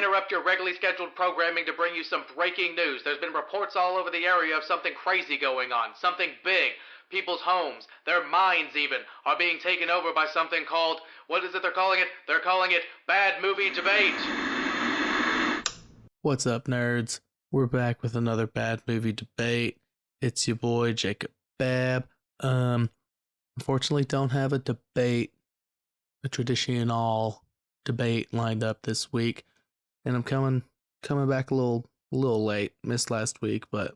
interrupt your regularly scheduled programming to bring you some breaking news. There's been reports all over the area of something crazy going on, something big. People's homes, their minds even, are being taken over by something called, what is it they're calling it? They're calling it Bad Movie Debate. What's up, nerds? We're back with another Bad Movie Debate. It's your boy, Jacob Bab. Unfortunately, don't have a traditional debate lined up this week. And I'm coming back a little late. Missed last week, but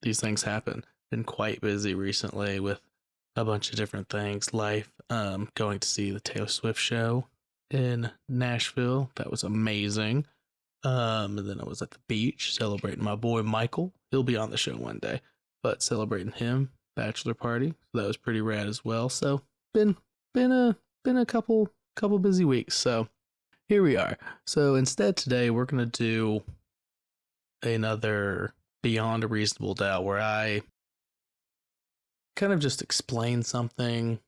these things happen. Been quite busy recently with a bunch of different things. Life, going to see the Taylor Swift show in Nashville. That was amazing. And then I was at the beach celebrating my boy Michael. He'll be on the show one day, but celebrating him, bachelor party. So that was pretty rad as well. So been a couple busy weeks. So here we are. So instead today we're gonna do another Beyond a Reasonable Doubt where I kind of just explain something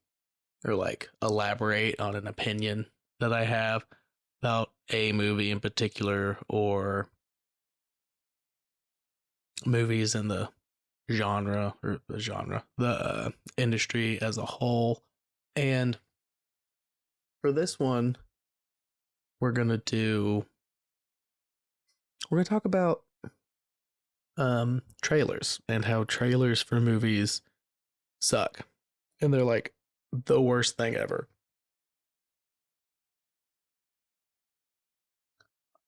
or like elaborate on an opinion that I have about a movie in particular or movies in the industry as a whole. And for this one, we're going to talk about trailers and how trailers for movies suck. And they're like the worst thing ever.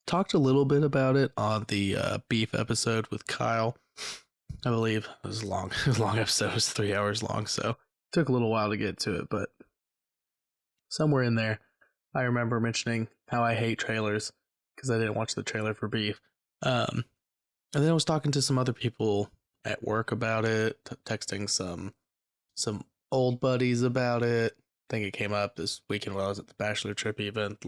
Talked a little bit about it on the beef episode with Kyle. I believe it was a long episode. It was 3 hours long, so it took a little while to get to it, but somewhere in there, I remember mentioning how I hate trailers because I didn't watch the trailer for beef. And then I was talking to some other people at work about it, texting some old buddies about it. I think it came up this weekend while I was at the bachelor trip event.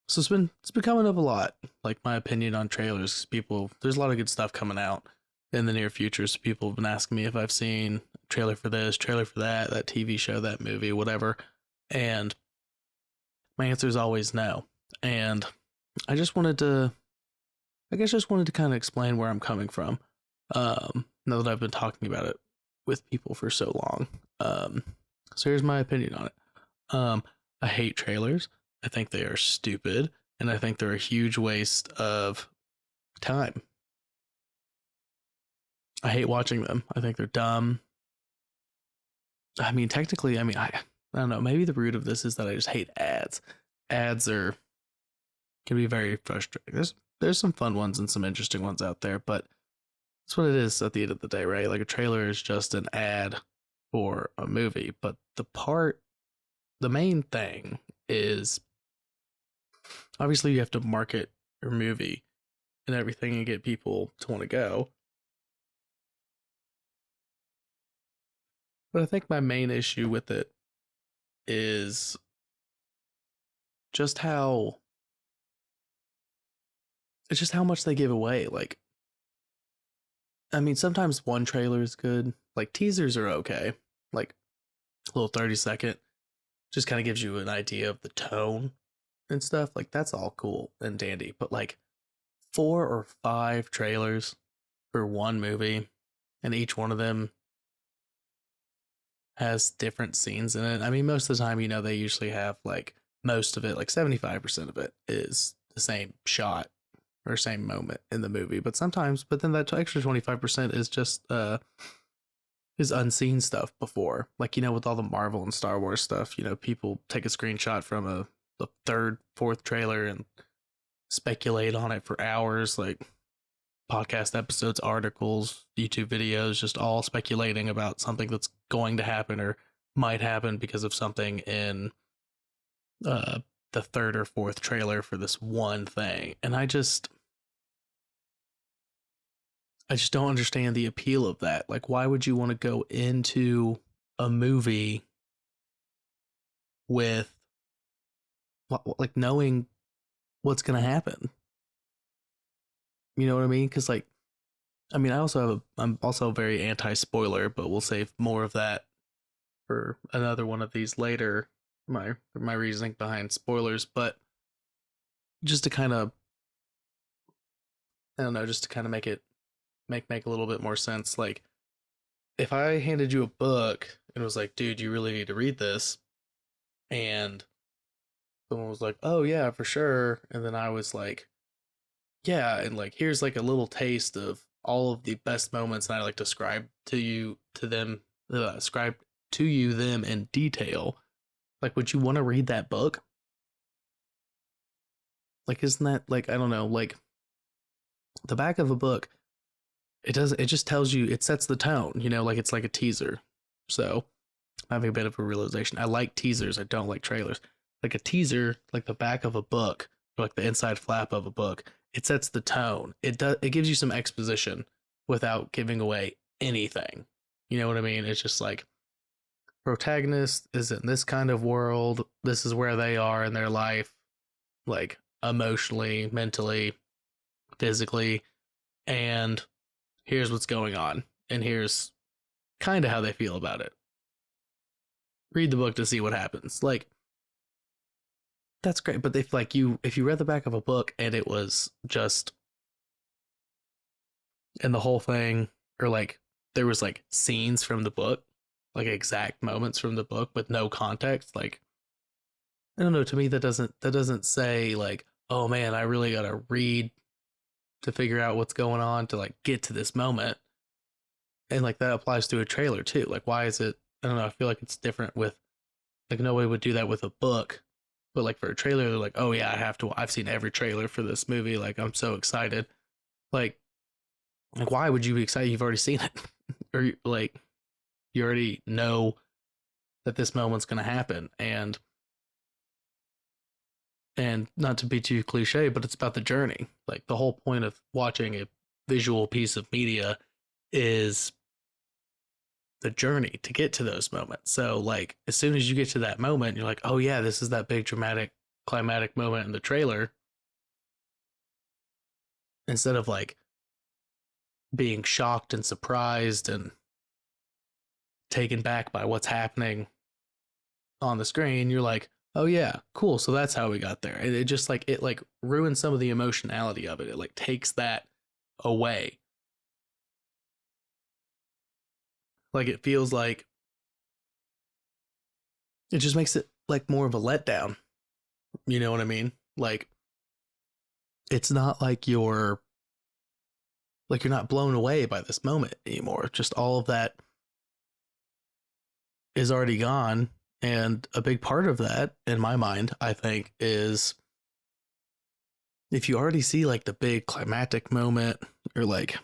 So it's been coming up a lot, like my opinion on trailers. There's a lot of good stuff coming out in the near future. So people have been asking me if I've seen a trailer for this, trailer for that TV show, that movie, whatever. And my answer is always no. And I wanted to kind of explain where I'm coming from. Now that I've been talking about it with people for so long. So here's my opinion on it. I hate trailers. I think they are stupid, and I think they're a huge waste of time. I hate watching them. I think they're dumb. I mean, technically, I don't know. Maybe the root of this is that I just hate ads. Ads can be very frustrating. There's some fun ones and some interesting ones out there, but that's what it is at the end of the day, right? Like a trailer is just an ad for a movie, but the main thing is obviously you have to market your movie and everything and get people to want to go. But I think my main issue with it is just how much they give away. Like, I mean, sometimes one trailer is good. Like, teasers are okay. Like, a little 30-second just kind of gives you an idea of the tone and stuff. Like, that's all cool and dandy. But, like, 4 or 5 trailers for one movie, and each one of them has different scenes in it. I mean, most of the time, they usually have, like, most of it, like 75% of it is the same shot or same moment in the movie. But then that extra 25% is just is unseen stuff before. Like, with all the Marvel and Star Wars stuff, people take a screenshot from the 3rd, 4th trailer and speculate on it for hours, like podcast episodes, articles, YouTube videos, just all speculating about something that's going to happen or might happen because of something in the 3rd or 4th trailer for this one thing. And I just don't understand the appeal of that. Like, why would you want to go into a movie with like knowing what's going to happen? You know what I mean? Because I'm also very anti-spoiler, but we'll save more of that for another one of these later. My reasoning behind spoilers, but just to kind of I don't know, just to kind of make a little bit more sense. Like, if I handed you a book and was like, dude, you really need to read this, and someone was like, oh yeah, for sure, and then I was like, yeah, and like here's like a little taste of all of the best moments, and I like describe describe to you them in detail. Like, would you want to read that book? Like, isn't that like, I don't know, like the back of a book, it just tells you, it sets the tone, like it's like a teaser. So I'm having a bit of a realization. I like teasers, I don't like trailers. Like a teaser, like the back of a book, or like the inside flap of a book, it sets the tone. It gives you some exposition without giving away anything. You know what I mean? It's just like, protagonist is in this kind of world. This is where they are in their life, like emotionally, mentally, physically, and here's what's going on, and here's kind of how they feel about it. Read the book to see what happens. Like, that's great, but if you read the back of a book and it was just, and the whole thing, or like there was like scenes from the book, like exact moments from the book with no context, like, I don't know, to me that doesn't say like, oh man, I really got to read to figure out what's going on to like get to this moment. And like that applies to a trailer too. Like, why is it, I don't know, I feel like it's different with, like, nobody would do that with a book, but like for a trailer they're like, oh yeah, I've seen every trailer for this movie, like I'm so excited. like like why would you be excited? You've already seen it. Or like, you already know that this moment's going to happen. And not to be too cliche, but it's about the journey. Like, the whole point of watching a visual piece of media is the journey to get to those moments. So like, as soon as you get to that moment, you're like, oh yeah, this is that big dramatic climatic moment in the trailer. Instead of like being shocked and surprised and taken back by what's happening on the screen, you're like, oh yeah, cool, so that's how we got there. And it just like, it like ruins some of the emotionality of it. It like takes that away. Like, it feels like it just makes it like more of a letdown. You know what I mean? Like, it's not like you're not blown away by this moment anymore. Just all of that is already gone. And a big part of that, in my mind, I think, is if you already see like the big climactic moment, or like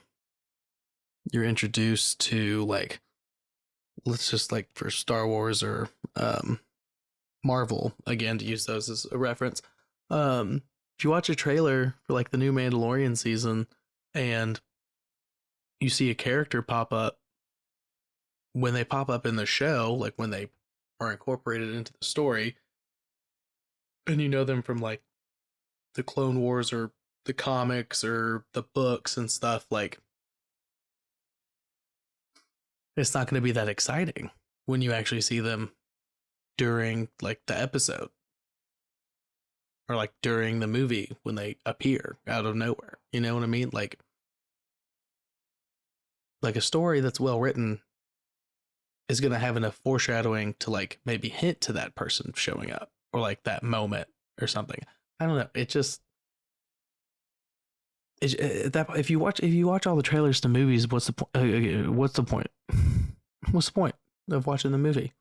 you're introduced to, like, let's just, like, for Star Wars or Marvel, again, to use those as a reference. If you watch a trailer for like the new Mandalorian season and you see a character pop up, when they pop up in the show, like when they are incorporated into the story, and you know them from like the Clone Wars or the comics or the books and stuff, like, it's not going to be that exciting when you actually see them during like the episode, or like during the movie when they appear out of nowhere. You know what I mean? Like a story that's well written is going to have enough foreshadowing to like maybe hint to that person showing up, or like that moment or something. I don't know. It just, that if you watch all the trailers to movies, what's the point? What's the point? What's the point of watching the movie?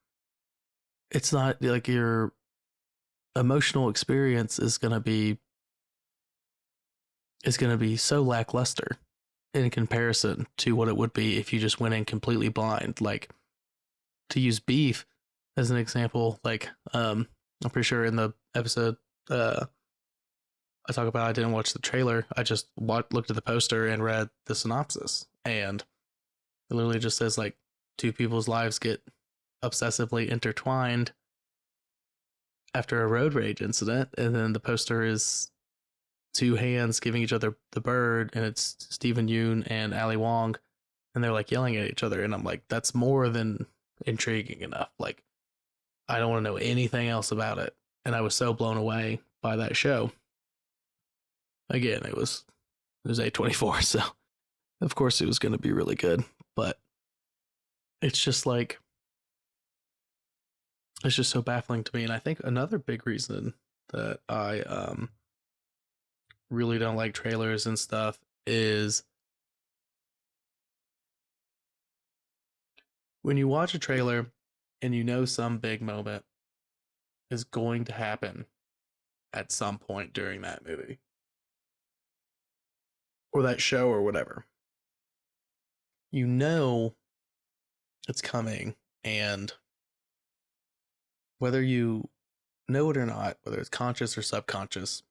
It's not like your emotional experience is going to be so lackluster in comparison to what it would be if you just went in completely blind. Like, to use Beef as an example, like, I'm pretty sure in the episode I talk about, I didn't watch the trailer. I just looked at the poster and read the synopsis, and it literally just says like two people's lives get obsessively intertwined after a road rage incident, and then the poster is two hands giving each other the bird, and it's Stephen Yoon and Ali Wong, and they're like yelling at each other, and I'm like, that's more than intriguing enough. Like, I don't want to know anything else about it. And I was so blown away by that show. Again, it was It was A24, so of course it was going to be really good. But it's just like, it's just so baffling to me. And I think another big reason that I really don't like trailers and stuff is when you watch a trailer and you know some big moment is going to happen at some point during that movie or that show or whatever. You know it's coming, and whether you know it or not, whether it's conscious or subconscious,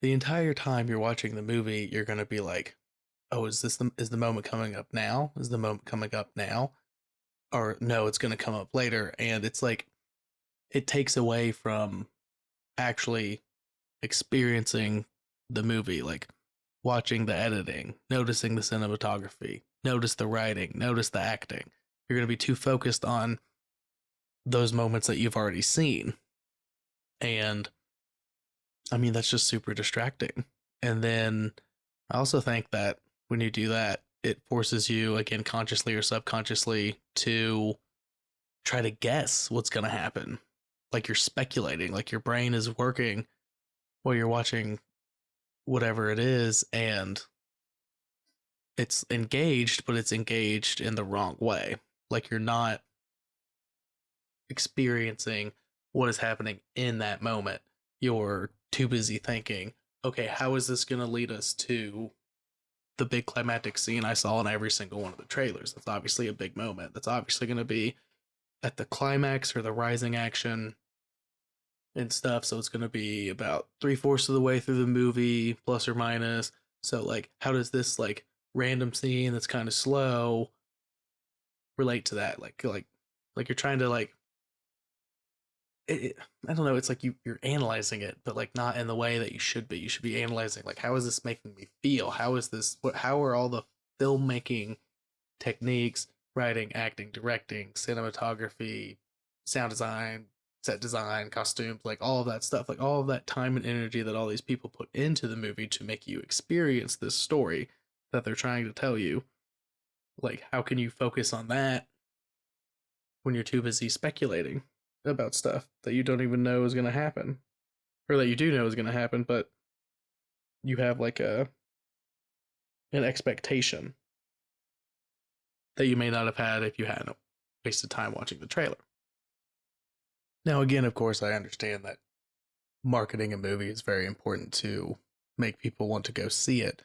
the entire time you're watching the movie, you're going to be like, "Oh, is the moment coming up now? Is the moment coming up now?" Or no, it's going to come up later, and it's like it takes away from actually experiencing the movie, like watching the editing, noticing the cinematography, notice the writing, notice the acting. You're going to be too focused on those moments that you've already seen. And I mean, that's just super distracting. And then I also think that when you do that, it forces you, again, consciously or subconsciously, to try to guess what's going to happen. Like you're speculating, like your brain is working while you're watching whatever it is, and it's engaged, but it's engaged in the wrong way. Like you're not experiencing what is happening in that moment. You're too busy thinking, okay, how is this going to lead us to the big climactic scene I saw in every single one of the trailers? That's obviously a big moment. That's obviously going to be at the climax or the rising action and stuff. So it's going to be about 3/4 of the way through the movie, plus or minus. So, like, how does this, like, random scene that's kind of slow relate to that? Like you're trying to, like, I don't know. It's like you're analyzing it, but like not in the way that you should be. You should be analyzing, like, how is this making me feel? How is this? How are all the filmmaking techniques, writing, acting, directing, cinematography, sound design, set design, costumes, like all of that stuff, like all of that time and energy that all these people put into the movie to make you experience this story that they're trying to tell you. Like, how can you focus on that when you're too busy speculating about stuff that you don't even know is going to happen, or that you do know is going to happen, but you have like an expectation that you may not have had if you hadn't wasted time watching the trailer. Now, again, of course, I understand that marketing a movie is very important to make people want to go see it.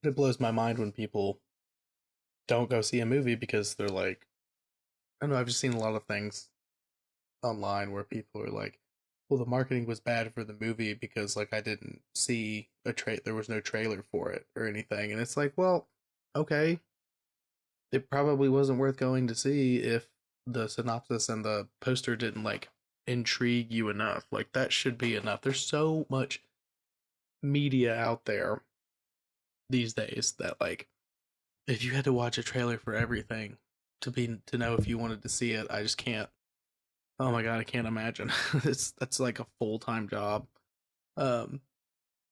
But it blows my mind when people don't go see a movie because they're like, I don't know, I've just seen a lot of things online where people are like, well, the marketing was bad for the movie because, like, I didn't see there was no trailer for it or anything. And it's like, well, okay, it probably wasn't worth going to see if the synopsis and the poster didn't, like, intrigue you enough. Like, that should be enough. There's so much media out there these days that, like, if you had to watch a trailer for everything to know if you wanted to see it, I just can't. Oh my god, I can't imagine. That's like a full-time job um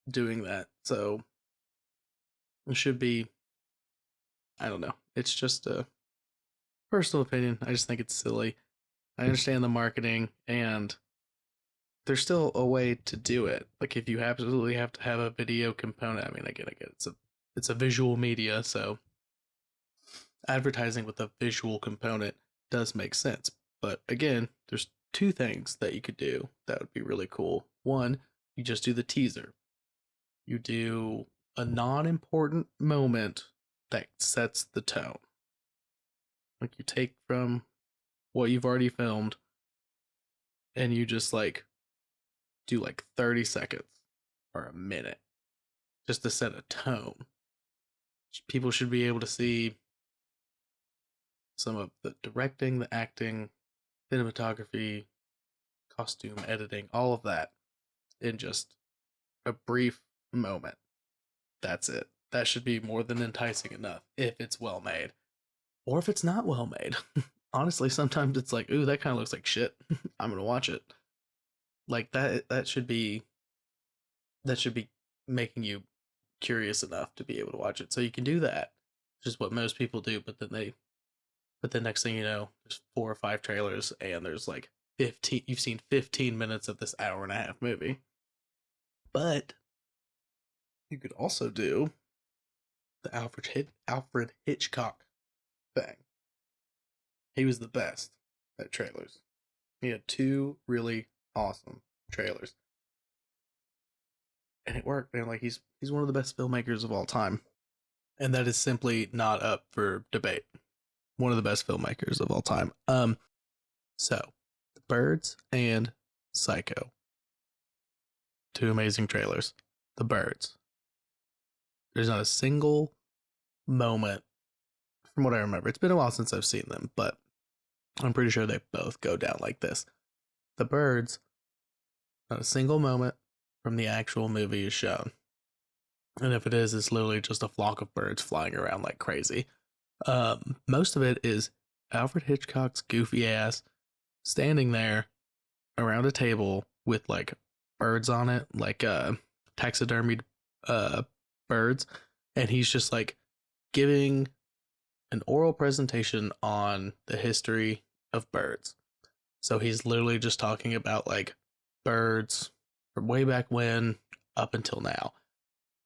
doing that. So it should be, I don't know. It's just a personal opinion. I just think it's silly. I understand the marketing, and there's still a way to do it. Like, if you absolutely have to have a video component, I mean, again, it's a visual media, so advertising with a visual component does make sense. But again, there's two things that you could do that would be really cool. One, you just do the teaser. You do a non-important moment that sets the tone. Like, you take from what you've already filmed and you just, like, do like 30 seconds or a minute just to set a tone. People should be able to see some of the directing, the acting, cinematography, costume editing, all of that in just a brief moment. That's it. That should be more than enticing enough if it's well made. Or if it's not well made. Honestly, sometimes it's like, ooh, that kind of looks like shit. I'm gonna watch it. Like, that should be making you curious enough to be able to watch it. So you can do that, which is what most people do. But the next thing you know, there's 4 or 5 trailers, and there's like 15. You've seen 15 minutes of this hour-and-a-half movie. But you could also do the Alfred Hitchcock thing. He was the best at trailers. He had 2 really awesome trailers, and it worked, man. Like he's one of the best filmmakers of all time, and that is simply not up for debate. One of the best filmmakers of all time. So The Birds and Psycho, 2 amazing trailers. The Birds. There's not a single moment, from what I remember. It's been a while since I've seen them, but I'm pretty sure they both go down like this. The Birds, not a single moment from the actual movie is shown. And if it is, it's literally just a flock of birds flying around like crazy. Most of it is Alfred Hitchcock's goofy ass standing there around a table with like birds on it, like taxidermied birds, and he's just like giving an oral presentation on the history of birds. So he's literally just talking about like birds from way back when up until now.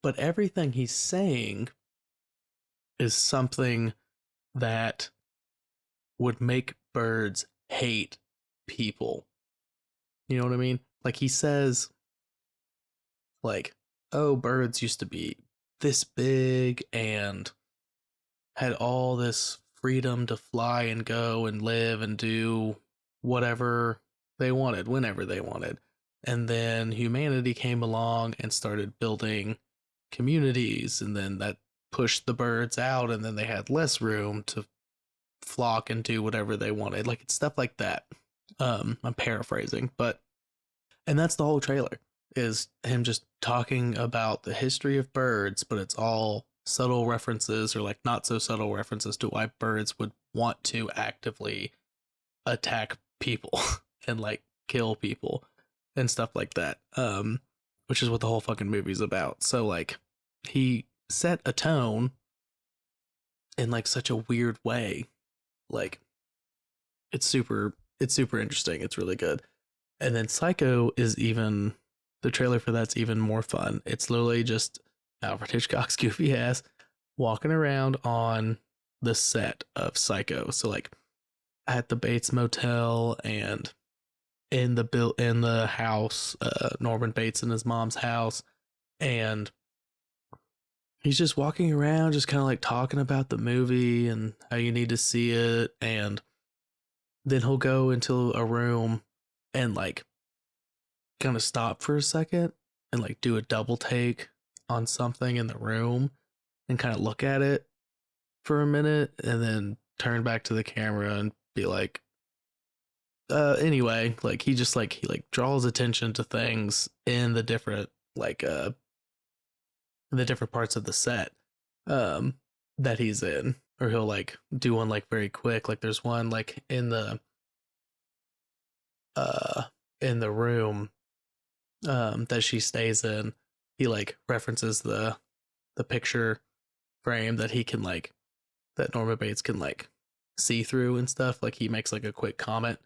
But everything he's saying is something that would make birds hate people. You know what I mean? Like he says, like, oh, birds used to be this big and had all this freedom to fly and go and live and do whatever they wanted, whenever they wanted. And then humanity came along and started building communities, and then that pushed the birds out, and then they had less room to flock and do whatever they wanted. Like it's stuff like that. I'm paraphrasing, and that's the whole trailer, is him just talking about the history of birds, but it's all subtle references or like not so subtle references to why birds would want to actively attack people and like kill people and stuff like that. Which is what the whole fucking movie's about. So like he set a tone in like such a weird way. Like it's super interesting. It's really good. And then Psycho is even, the trailer for that's even more fun. It's literally just Alfred Hitchcock's goofy ass walking around on the set of Psycho. So like at the Bates Motel and in the house, Norman Bates in his mom's house, and he's just walking around, just kind of like talking about the movie and how you need to see it, and then he'll go into a room and like kind of stop for a second and like do a double take on something in the room and kind of look at it for a minute and then turn back to the camera and be like, anyway, like he draws attention to things in the different like in the different parts of the set that he's in, or he'll like do one like very quick. Like there's one like in the room that she stays in. He like references the picture frame that he can like, that Norma Bates can like see through and stuff. Like he makes like a quick comment.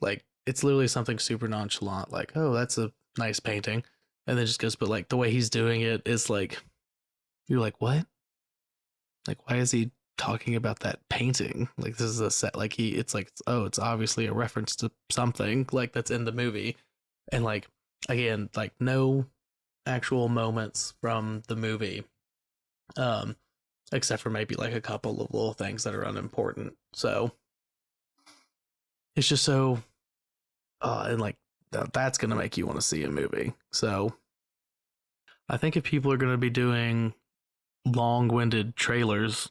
Like it's literally something super nonchalant, like, oh, that's a nice painting, and then just goes, but like the way he's doing it is like, you're like, what? Like, why is he talking about that painting? Like this is a set, like it's like, oh, it's obviously a reference to something like that's in the movie. And like again, like no actual moments from the movie, except for maybe like a couple of little things that are unimportant. So it's just so and like that's gonna make you want to see a movie. So I think if people are gonna be doing long-winded trailers,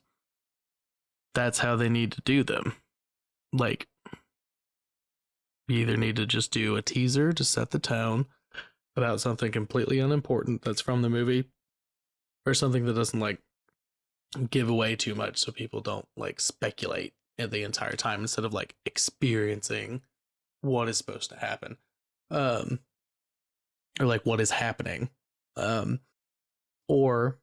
that's how they need to do them. Like you either need to just do a teaser to set the tone about something completely unimportant that's from the movie, or something that doesn't like give away too much so people don't like speculate the entire time, instead of like experiencing what is supposed to happen, or like what is happening. Or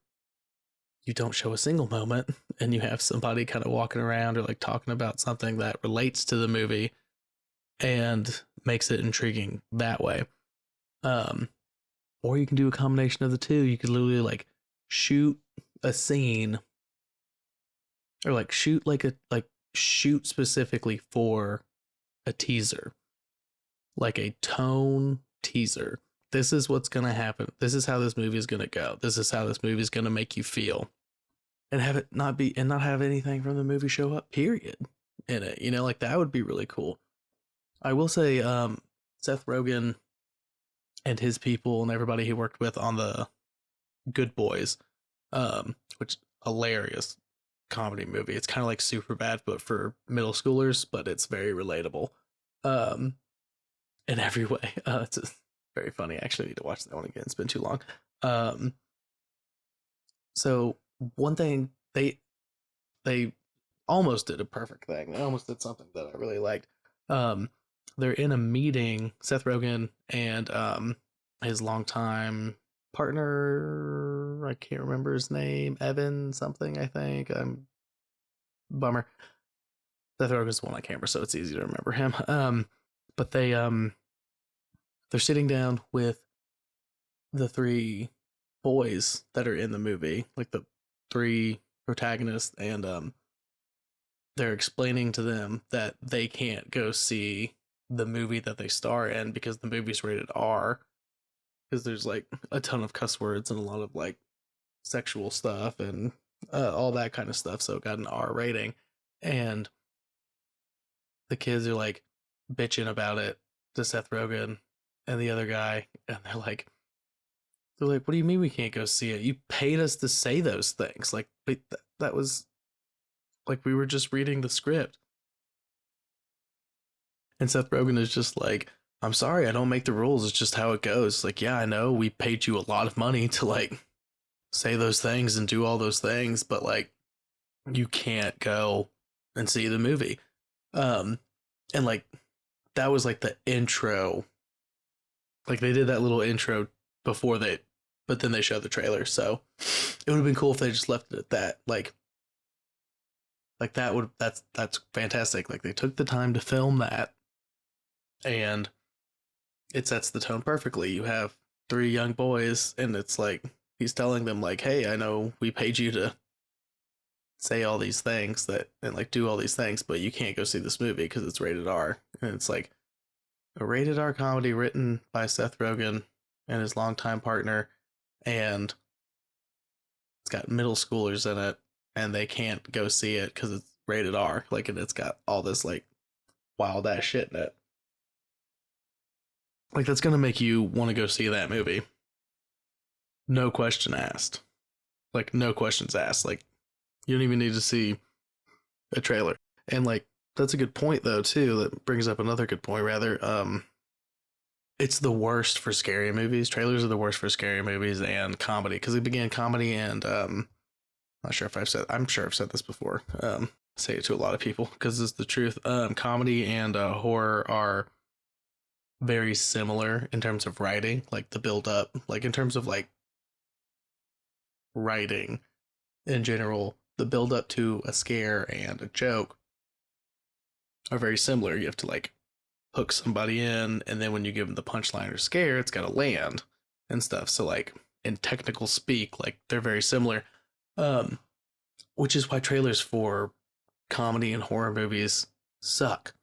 you don't show a single moment and you have somebody kind of walking around or like talking about something that relates to the movie and makes it intriguing that way. Um, or you can do a combination of the two. You could literally like shoot a scene or like shoot specifically for a teaser, like a tone teaser. This is what's going to happen. This is how this movie is going to go. This is how this movie is going to make you feel. And have it not be and not have anything from the movie show up, period, in it. You know, like that would be really cool. I will say, Seth Rogen and his people and everybody he worked with on the Good Boys, which hilarious comedy movie. It's kind of like Super Bad, but for middle schoolers, but it's very relatable, um, in every way. It's just very funny. I actually need to watch that one again. It's been too long. Um, so one thing they almost did a perfect thing. They almost did something that I really liked. Um, they're in a meeting, Seth Rogen and his longtime partner. I can't remember his name, Evan something. I think. Bummer. Seth Rogen's the one on camera, so it's easy to remember him. But they're sitting down with the three boys that are in the movie, like the three protagonists, and they're explaining to them that they can't go see the movie that they star in because the movie's rated R, because there's like a ton of cuss words and a lot of like sexual stuff and all that kind of stuff, so it got an R rating. And the kids are like bitching about it to Seth Rogen and the other guy, and they're like, what do you mean we can't go see it? You paid us to say those things. Like, that was like we were just reading the script. And Seth Rogen is just like, I'm sorry, I don't make the rules. It's just how it goes. Like, yeah, I know we paid you a lot of money to like say those things and do all those things, but like you can't go and see the movie. And like that was like the intro. Like they did that little intro before but then they showed the trailer. So it would have been cool if they just left it at that. Like that's fantastic. Like they took the time to film that, and it sets the tone perfectly. You have three young boys, and it's like he's telling them like, "Hey, I know we paid you to say all these things and like do all these things, but you can't go see this movie because it's rated R." And it's like a rated R comedy written by Seth Rogen and his longtime partner, and it's got middle schoolers in it, and they can't go see it because it's rated R. Like, and it's got all this like wild ass shit in it. Like, that's gonna make you want to go see that movie. No question asked. Like, no questions asked. Like, you don't even need to see a trailer. And like, that's a good point though too. That brings up another good point. Rather, it's the worst for scary movies. Trailers are the worst for scary movies and comedy because they began comedy and not sure if I'm sure I've said this before. Say it to a lot of people because it's the truth. Comedy and horror are very similar in terms of writing, like the build up, like in terms of like writing in general, the build up to a scare and a joke are very similar. You have to like hook somebody in, and then when you give them the punchline or scare, it's got to land and stuff. So like in technical speak, like they're very similar. Which is why trailers for comedy and horror movies suck.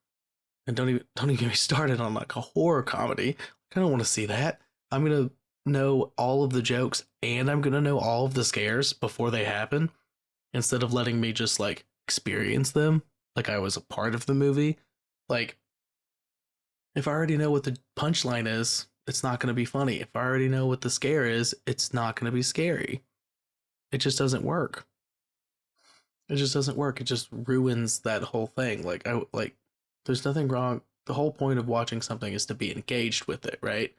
And don't even get me started on like a horror comedy. I don't want to see that. I'm gonna know all of the jokes and I'm gonna know all of the scares before they happen, instead of letting me just like experience them like I was a part of the movie. Like if I already know what the punchline is, it's not gonna be funny. If I already know what the scare is, it's not gonna be scary. It just doesn't work. It just doesn't work. It just ruins that whole thing. There's nothing wrong. The whole point of watching something is to be engaged with it, right?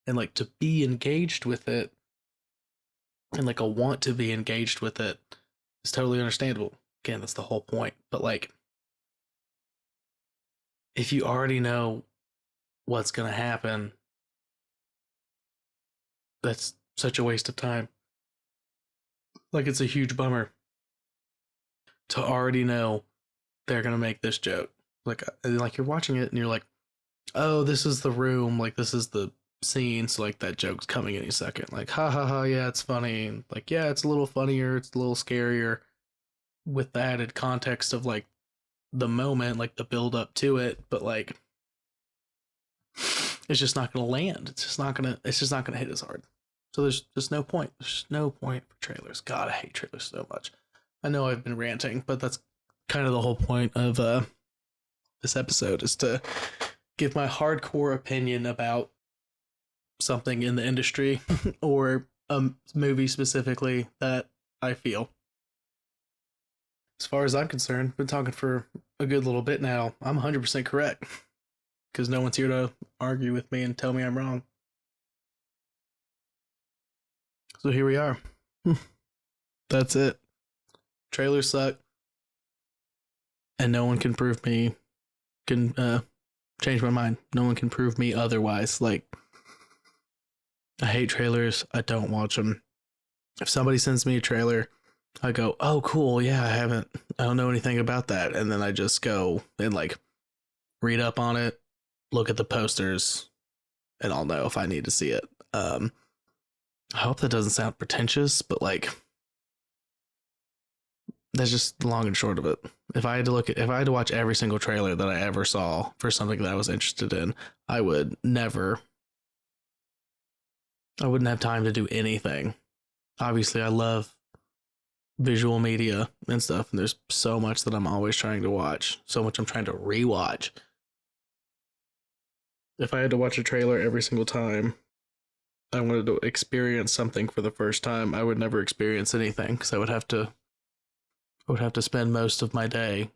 And like to be engaged with it and like a want to be engaged with it is totally understandable. Again, that's the whole point. But like if you already know what's going to happen, that's such a waste of time. Like, it's a huge bummer to already know they're gonna make this joke. Like you're watching it and you're like, oh, this is the room, like this is the scene, so like that joke's coming any second. Like, ha ha ha, yeah, it's funny. And like, yeah, it's a little funnier, it's a little scarier with the added context of like the moment, like the build up to it, but like it's just not gonna land. It's just not gonna hit as hard. So there's just no point. There's just no point for trailers. God, I hate trailers so much. I know I've been ranting, but that's kind of the whole point of this episode, is to give my hardcore opinion about something in the industry or a movie specifically that I feel. As far as I'm concerned, been talking for a good little bit now. I'm 100% correct because no one's here to argue with me and tell me I'm wrong. So here we are. That's it. Trailers suck. And no one can prove me, can change my mind. No one can prove me otherwise. Like, I hate trailers. I don't watch them. If somebody sends me a trailer, I go, oh, cool. Yeah, I don't know anything about that. And then I just go and like read up on it, look at the posters, and I'll know if I need to see it. I hope that doesn't sound pretentious, but like, that's just the long and short of it. If I had to watch every single trailer that I ever saw for something that I was interested in, I wouldn't have time to do anything. Obviously, I love visual media and stuff, and there's so much that I'm always trying to watch, so much I'm trying to rewatch. If I had to watch a trailer every single time I wanted to experience something for the first time, I would never experience anything because I would have to spend most of my day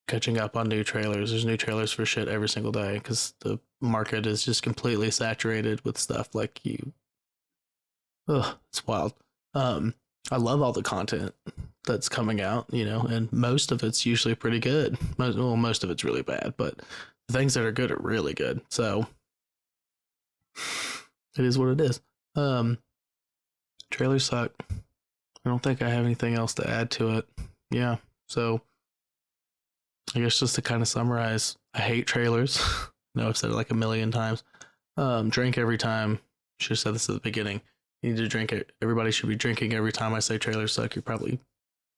catching up on new trailers. There's new trailers for shit every single day because the market is just completely saturated with stuff like it's wild. I love all the content that's coming out, and most of it's usually pretty good. Most of it's really bad, but the things that are good are really good. So it is what it is. Trailers suck. I don't think I have anything else to add to it. Yeah, so I guess just to kind of summarize, I hate trailers. No, I've said it like a million times. Drink every time. Should have said this at the beginning. You need to drink it. Everybody should be drinking every time I say trailers suck. You're probably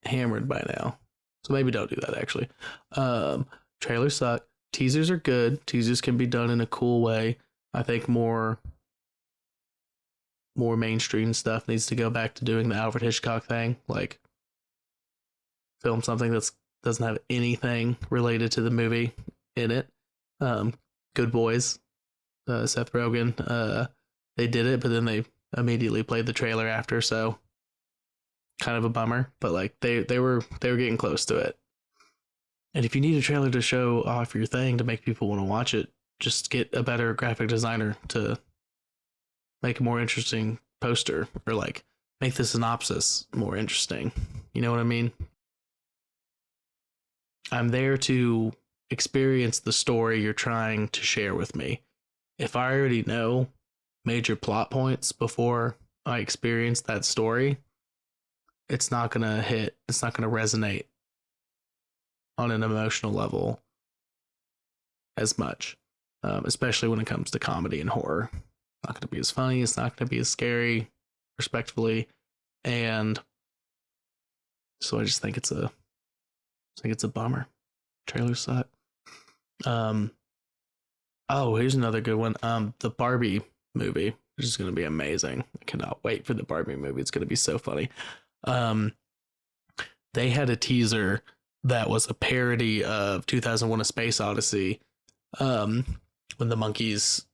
hammered by now. So maybe don't do that, actually. Trailers suck. Teasers are good. Teasers can be done in a cool way. I think more mainstream stuff needs to go back to doing the Alfred Hitchcock thing. Like, film something that doesn't have anything related to the movie in it. Good Boys, Seth Rogen, they did it, but then they immediately played the trailer after, so kind of a bummer. But like they were getting close to it. And if you need a trailer to show off your thing to make people want to watch it, just get a better graphic designer to make a more interesting poster, or like make the synopsis more interesting. You know what I mean? I'm there to experience the story you're trying to share with me. If I already know major plot points before I experience that story, it's not going to hit, it's not going to resonate on an emotional level as much, especially when it comes to comedy and horror. It's not going to be as funny, it's not going to be as scary, respectfully, and so I just think it's a bummer. Trailers suck. Oh, here's another good one. The Barbie movie, which is going to be amazing. I cannot wait for the Barbie movie. It's going to be so funny. They had a teaser that was a parody of 2001: A Space Odyssey, when the monkeys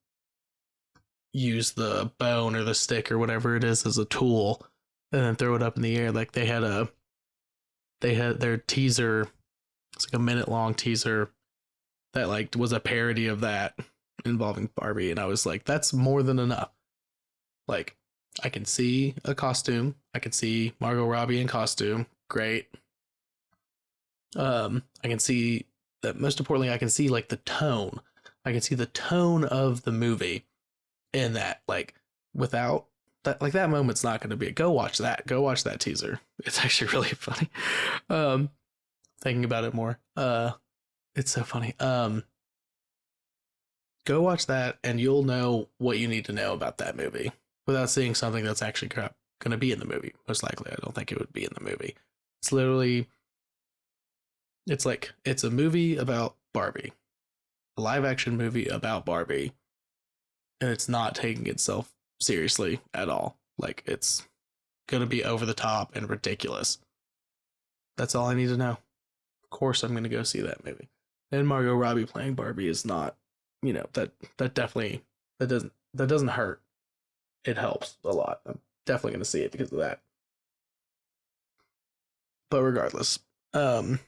use the bone or the stick or whatever it is as a tool and then throw it up in the air. Like they had their teaser. It's like a minute-long teaser that like was a parody of that involving Barbie, and I was like, that's more than enough. Like, I can see a costume, I can see Margot Robbie in costume, great. I can see that, most importantly, I can see like the tone. I can see the tone of the movie in that, like, without that moment's not going to be. Go watch that. Go watch that teaser. It's actually really funny. Thinking about it more. It's so funny. Go watch that, and you'll know what you need to know about that movie without seeing something that's actually going to be in the movie. Most likely, I don't think it would be in the movie. It's literally, it's a movie about Barbie, a live action movie about Barbie, and it's not taking itself seriously at all. Like, it's going to be over the top and ridiculous. That's all I need to know. Of course, I'm going to go see that movie. And Margot Robbie playing Barbie is not, that definitely, that doesn't hurt. It helps a lot. I'm definitely going to see it because of that. But regardless, that's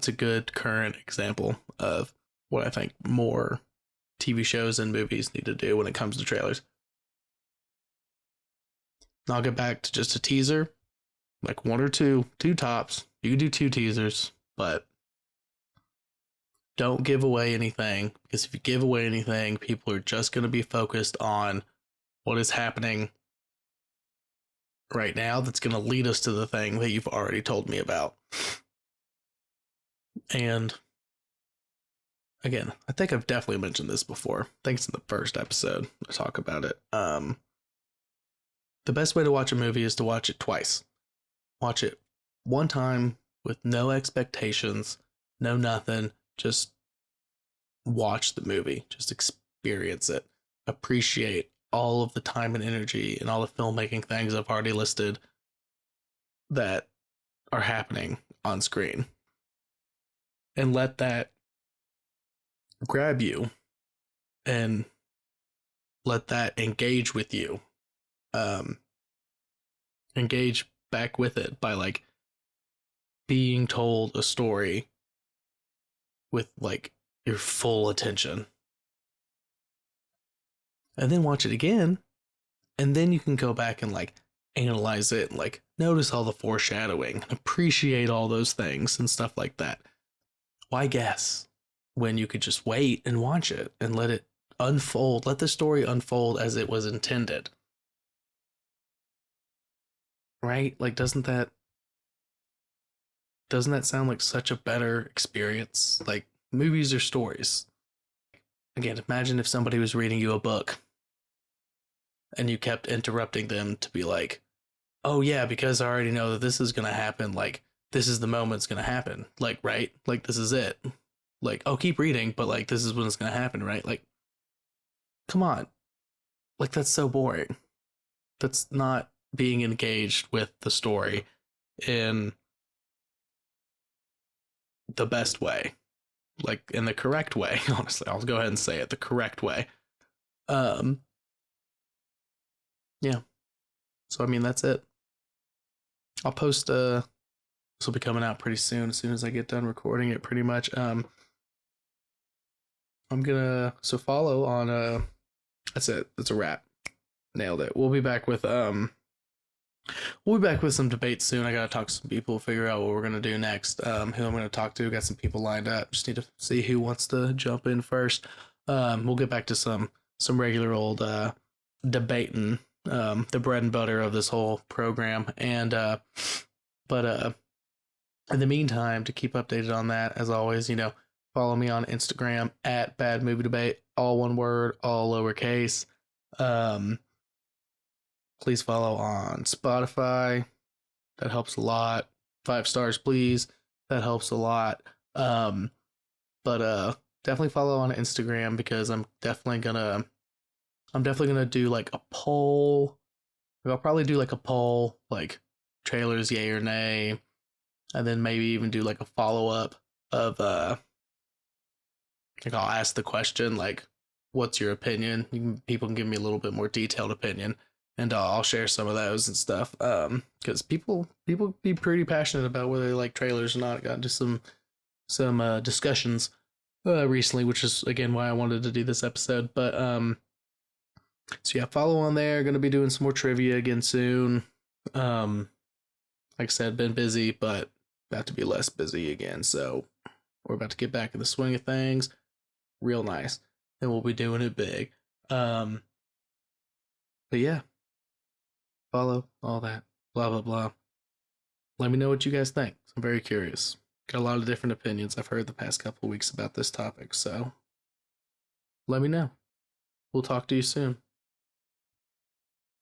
a good current example of what I think more TV shows and movies need to do when it comes to trailers. And I'll get back to just a teaser, like one or two tops. You can do 2 teasers, but don't give away anything, because if you give away anything, people are just going to be focused on what is happening right now that's going to lead us to the thing that you've already told me about. And again, I think I've definitely mentioned this before. I think it's in the first episode I talk about it. The best way to watch a movie is to watch it twice. Watch it one time with no expectations, no nothing. Just watch the movie. Just experience it. Appreciate all of the time and energy and all the filmmaking things I've already listed that are happening on screen. And let that grab you and let that engage with you. Engage back with it by like being told a story with like your full attention. And then watch it again, and then you can go back and like analyze it and like notice all the foreshadowing, appreciate all those things and stuff like that. Why guess when you could just wait and watch it and let it unfold, let the story unfold as it was intended? Right? Like, doesn't that sound like such a better experience? Like, movies are stories. Again, imagine if somebody was reading you a book and you kept interrupting them to be like, oh yeah, because I already know that this is going to happen. Like, this is the moment it's going to happen. Like, right? Like, this is it. Like, oh, keep reading, but like, this is when it's going to happen, right? Like, come on. Like, that's so boring. That's not being engaged with the story in the best way, like in the correct way. Honestly, I'll go ahead and say it, the correct way. Yeah. So I mean, that's it. I'll post this will be coming out pretty soon, as soon as I get done recording it, pretty much. I'm gonna follow on that's it. That's a wrap. Nailed it. We'll be back with some debates soon. I gotta talk to some people, figure out what we're gonna do next. Who I'm gonna talk to. Got some people lined up. Just need to see who wants to jump in first. We'll get back to some regular old debating, the bread and butter of this whole program. And but in the meantime, to keep updated on that, as always, follow me on Instagram at Bad Movie Debate, all one word, all lowercase. Please follow on Spotify. That helps a lot. 5 stars, please. That helps a lot. But definitely follow on Instagram, because I'm definitely gonna do like a poll. I'll probably do like a poll, like trailers, yay or nay, and then maybe even do like a follow up of like I'll ask the question like, what's your opinion? People can give me a little bit more detailed opinion, and I'll share some of those and stuff. Because people be pretty passionate about whether they like trailers or not. Got into some discussions recently, which is again why I wanted to do this episode. But so yeah, follow on there. Going to be doing some more trivia again soon. Like I said, been busy, but about to be less busy again. So we're about to get back in the swing of things. Real nice. And we'll be doing it big. But yeah, follow, all that, blah, blah, blah. Let me know what you guys think. I'm very curious. Got a lot of different opinions I've heard the past couple weeks about this topic, so let me know. We'll talk to you soon.